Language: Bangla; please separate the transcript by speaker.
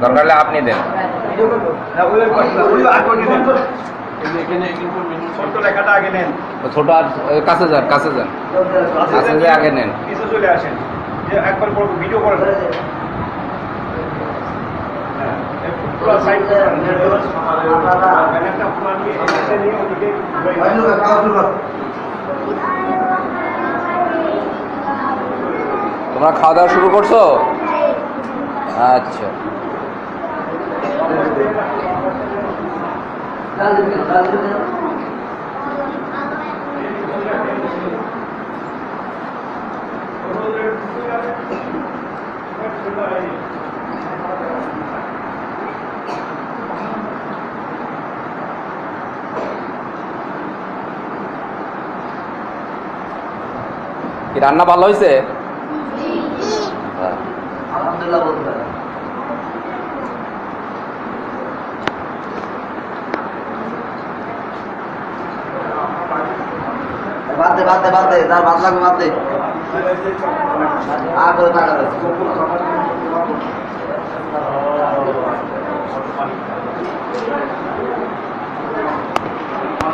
Speaker 1: দরকার হলে আপনি দেন। ছোট আর কাছে যান, কাছে যান, কাছে যে আগে নেন।
Speaker 2: চলে আসেন, যে একবার ভিডিও করেন।
Speaker 1: তোমরা খাওয়া দাওয়া শুরু করছো? আচ্ছা, কি রান্না ভালো হয়েছে?
Speaker 3: আলহামদুলিল্লাহ বলতে পারেন। বাদ দে যার ভাত লাগবে বাদ দে। আর করে টাকা দে।